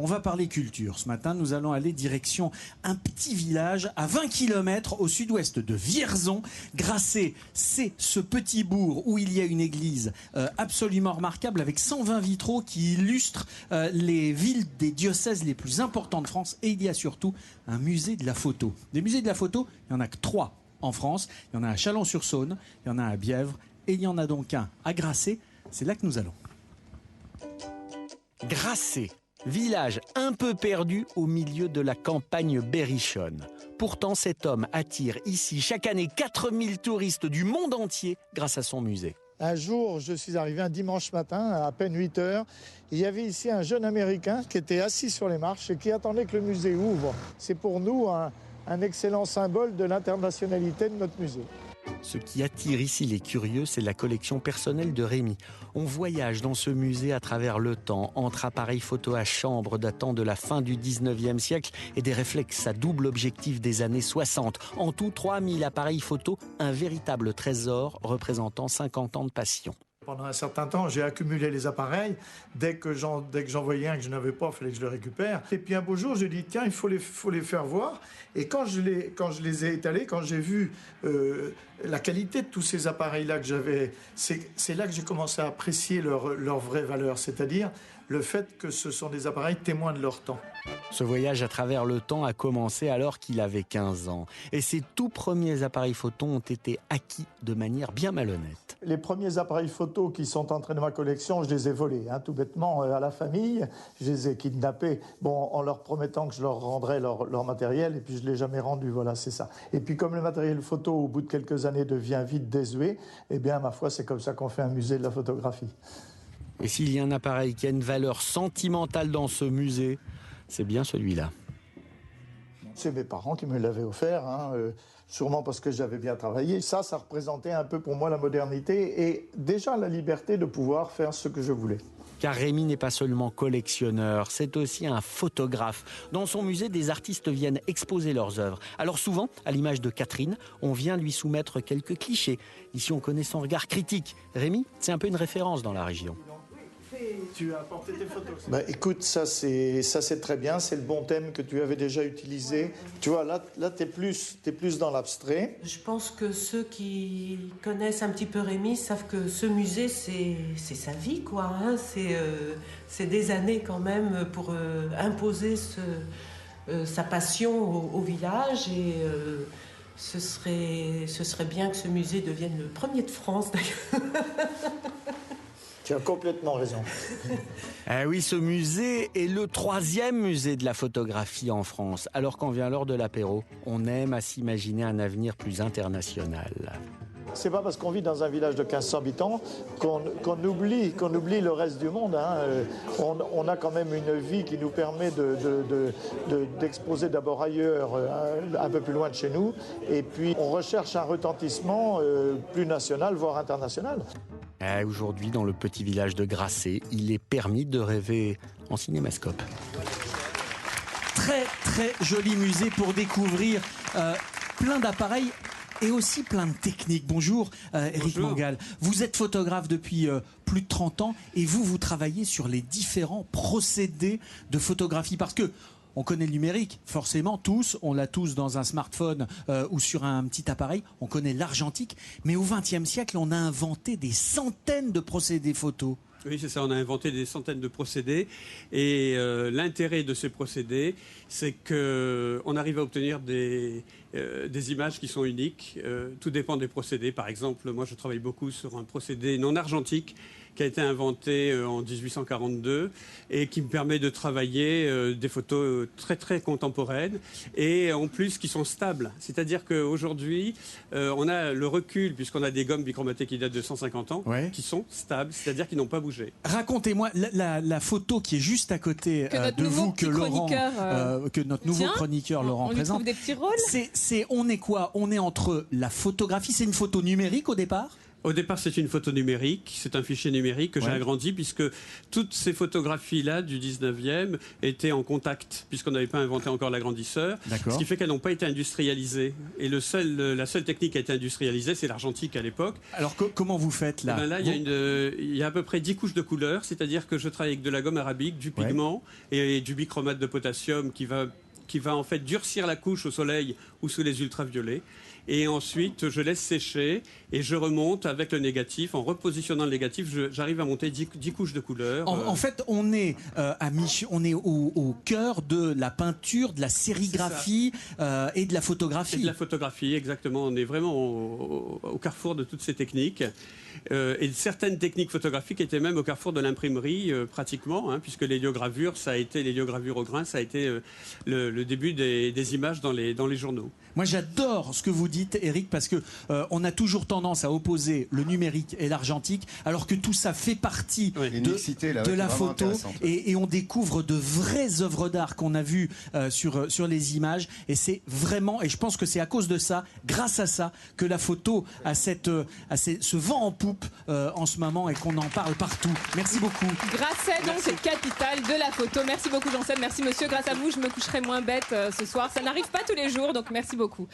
On va parler culture. Ce matin, nous allons aller direction un petit village à 20 km au sud-ouest de Vierzon. Grasset, c'est ce petit bourg où il y a une église absolument remarquable avec 120 vitraux qui illustrent les villes des diocèses les plus importants de France. Et il y a surtout un musée de la photo. Des musées de la photo, il n'y en a que 3 en France. Il y en a à Chalon-sur-Saône, il y en a à Bièvre et il y en a donc un à Grasset. C'est là que nous allons. Grasset, village un peu perdu au milieu de la campagne berrichonne. Pourtant, cet homme attire ici chaque année 4000 touristes du monde entier grâce à son musée. Un jour, je suis arrivé un dimanche matin, à peine 8 heures. Il y avait ici un jeune Américain qui était assis sur les marches et qui attendait que le musée ouvre. C'est pour nous un excellent symbole de l'internationalité de notre musée. Ce qui attire ici les curieux, c'est la collection personnelle de Rémi. On voyage dans ce musée à travers le temps, entre appareils photo à chambre datant de la fin du 19e siècle et des réflexes à double objectif des années 60. En tout, 3000 appareils photo, un véritable trésor représentant 50 ans de passion. Pendant un certain temps, j'ai accumulé les appareils. Dès que j'en voyais un que je n'avais pas, il fallait que je le récupère. Et puis un beau jour, j'ai dit, tiens, il faut les faire voir. Et quand je les ai étalés, quand j'ai vu la qualité de tous ces appareils-là que j'avais, c'est là que j'ai commencé à apprécier leur vraie valeur, c'est-à-dire le fait que ce sont des appareils témoins de leur temps. Ce voyage à travers le temps a commencé alors qu'il avait 15 ans. Et ses tout premiers appareils photo ont été acquis de manière bien malhonnête. Les premiers appareils photo qui sont entrés dans ma collection, je les ai volés, tout bêtement, à la famille. Je les ai kidnappés, en leur promettant que je leur rendrais leur matériel, et puis je ne l'ai jamais rendu, voilà, c'est ça. Et puis comme le matériel photo, au bout de quelques années, devient vite désuet, eh bien, ma foi, c'est comme ça qu'on fait un musée de la photographie. Et s'il y a un appareil qui a une valeur sentimentale dans ce musée, c'est bien celui-là. C'est mes parents qui me l'avaient offert, sûrement parce que j'avais bien travaillé. Ça représentait un peu pour moi la modernité et déjà la liberté de pouvoir faire ce que je voulais. Car Rémi n'est pas seulement collectionneur, c'est aussi un photographe. Dans son musée, des artistes viennent exposer leurs œuvres. Alors souvent, à l'image de Catherine, on vient lui soumettre quelques clichés. Ici, on connaît son regard critique. Rémi, c'est un peu une référence dans la région. Tu as apporté tes photos. Écoute, ça c'est très bien, c'est le bon thème que tu avais déjà utilisé. Tu vois, là t'es plus dans l'abstrait. Je pense que ceux qui connaissent un petit peu Rémi savent que ce musée c'est sa vie, quoi. C'est des années quand même pour imposer sa passion au village et ce serait bien que ce musée devienne le premier de France d'ailleurs. Tu as complètement raison. Ah oui, ce musée est le 3e musée de la photographie en France. Alors quand vient l'heure de l'apéro, on aime à s'imaginer un avenir plus international. C'est pas parce qu'on vit dans un village de 1500 habitants qu'on oublie le reste du monde. On a quand même une vie qui nous permet d'exposer d'abord ailleurs, un peu plus loin de chez nous. Et puis on recherche un retentissement plus national, voire international. Aujourd'hui, dans le petit village de Grasset, il est permis de rêver en cinémascope. Très, très joli musée pour découvrir plein d'appareils et aussi plein de techniques. Bonjour, Éric Mangal. Vous êtes photographe depuis plus de 30 ans et vous travaillez sur les différents procédés de photographie. Parce que on connaît le numérique, forcément, tous. On l'a tous dans un smartphone ou sur un petit appareil. On connaît l'argentique. Mais au XXe siècle, on a inventé des centaines de procédés photos. Oui, c'est ça. On a inventé des centaines de procédés. Et l'intérêt de ces procédés, c'est qu'on arrive à obtenir des images qui sont uniques. Tout dépend des procédés. Par exemple, moi, je travaille beaucoup sur un procédé non argentique qui a été inventé en 1842 et qui me permet de travailler des photos très très contemporaines et en plus qui sont stables. C'est-à-dire qu'aujourd'hui, on a le recul puisqu'on a des gommes bichromatées qui datent de 150 ans, qui sont stables, c'est-à-dire qu'ils n'ont pas bougé. Racontez-moi la photo qui est juste à côté de vous que Laurent, que notre nouveau chroniqueur Laurent présente. On lui trouve des petits rôles. On est quoi? On est entre la photographie, c'est une photo numérique au départ? Au départ, c'est une photo numérique, c'est un fichier numérique que j'ai agrandi puisque toutes ces photographies-là du 19e étaient en contact, puisqu'on n'avait pas inventé encore l'agrandisseur, ce qui fait qu'elles n'ont pas été industrialisées. Et la seule technique qui a été industrialisée, c'est l'argentique à l'époque. Alors comment vous faites là? Là, il y a à peu près 10 couches de couleurs, c'est-à-dire que je travaille avec de la gomme arabique, du pigment et du bichromate de potassium qui va en fait durcir la couche au soleil ou sous les ultraviolets. Et ensuite, je laisse sécher et je remonte avec le négatif. En repositionnant le négatif, j'arrive à monter 10 couches de couleurs. En fait, on est, on est au cœur de la peinture, de la sérigraphie et de la photographie. Et de la photographie, exactement. On est vraiment au carrefour de toutes ces techniques. Et certaines techniques photographiques étaient même au carrefour de l'imprimerie, pratiquement, puisque l'héliogravure, l'héliogravure au grain, ça a été le début des images dans les journaux. Moi, j'adore ce que vous dites, Eric, parce que on a toujours tendance à opposer le numérique et l'argentique, alors que tout ça fait partie de la photo, et on découvre de vraies œuvres d'art qu'on a vues sur les images, et c'est vraiment, et je pense que c'est à cause de ça, grâce à ça, que la photo a ce vent en poupe en ce moment et qu'on en parle partout. Merci beaucoup. Grasset, donc, c'est capitale de la photo. Merci beaucoup, Janssen. Merci, monsieur. Grâce à vous, je me coucherai moins bête ce soir. Ça n'arrive pas tous les jours, donc merci beaucoup.